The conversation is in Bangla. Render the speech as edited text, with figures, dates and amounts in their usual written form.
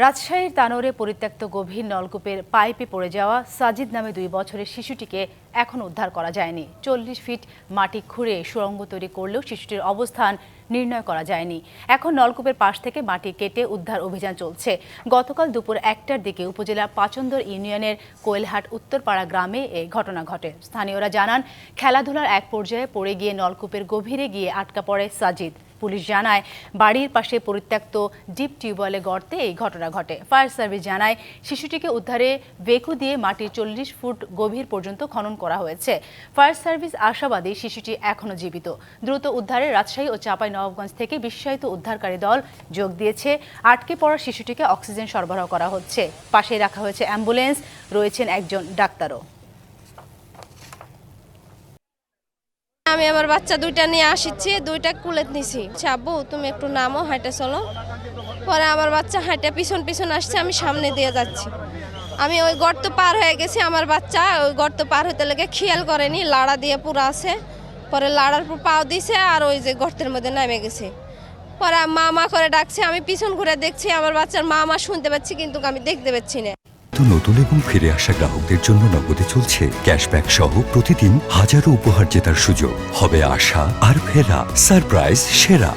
রাজশাহীর তানোরে পরিত্যক্ত গভীর নলকূপের পাইপে পড়ে যাওয়া সাজিদ নামে 2 বছরের শিশুটিকে এখন উদ্ধার করা যায়নি। 40 ফিট মাটি খুঁড়ে সুড়ঙ্গ তৈরি করলেও শিশুটির অবস্থান নির্ণয় করা যায়নি। এখন নলকূপের পাশ থেকে মাটি কেটে উদ্ধার অভিযান চলছে। গতকাল দুপুর 1টার দিকে উপজেলার পাচন্দর ইউনিয়নের কোয়েলহাট উত্তরপাড়া গ্রামে এই ঘটনা ঘটে। স্থানীয়রা জানান, খেলাধুলার এক পর্যায়ে পড়ে গিয়ে নলকূপের গভীরে গিয়ে আটকা পড়ে সাজিদ। পুলিশ জানায়, বাড়ির পাশে পরিত্যক্ত ডিপ টিউবওয়েলে গর্তে এই ঘটনা ঘটে। ফায়ার সার্ভিস জানায়, শিশুটিকে উদ্ধারে বেকু দিয়ে মাটির 40 ফুট গভীর পর্যন্ত খনন করা হয়েছে। ফায়ার সার্ভিস আশাবাদী শিশুটি এখনও জীবিত। দ্রুত উদ্ধারে রাজশাহী ও চাঁপাইনবাবগঞ্জ থেকে বিশেষায়িত উদ্ধারকারী দল যোগ দিয়েছে। আটকে পড়া শিশুটিকে অক্সিজেন সরবরাহ করা হচ্ছে। পাশেই রাখা হয়েছে অ্যাম্বুলেন্স, রয়েছেন একজন ডাক্তারও। আমি আমার বাচ্চা দুইটা নিয়ে আসছি, দুইটা কুলেত নিছি। আব্বু তুমি একটু নামো, হাঁটে চলো। পরে আমার বাচ্চা হাঁটে পিছন পিছন আসছে, আমি সামনে দিয়ে যাচ্ছি। আমি ওই গর্ত পার হয়ে গেছি, আমার বাচ্চা ওই গর্ত পার হতে লেগে খেয়াল করেনি, লাড়া দিয়ে পুরো আছে। পরে লাড়ার পর পাও দিছে আর ওই যে গর্তের মধ্যে নেমে গেছে। পরে মা করে ডাকছে, আমি পিছন ঘুরে দেখছি আমার বাচ্চার মা শুনতে পাচ্ছি, কিন্তু আমি দেখতে পাচ্ছি না। নতুন এবং ফিরে আসা গ্রাহকদের জন্য নগদে চলছে ক্যাশব্যাক সহ প্রতিদিন হাজারো উপহার জেতার সুযোগ। হবে আশা আর ফেরা, সারপ্রাইজ সেরা।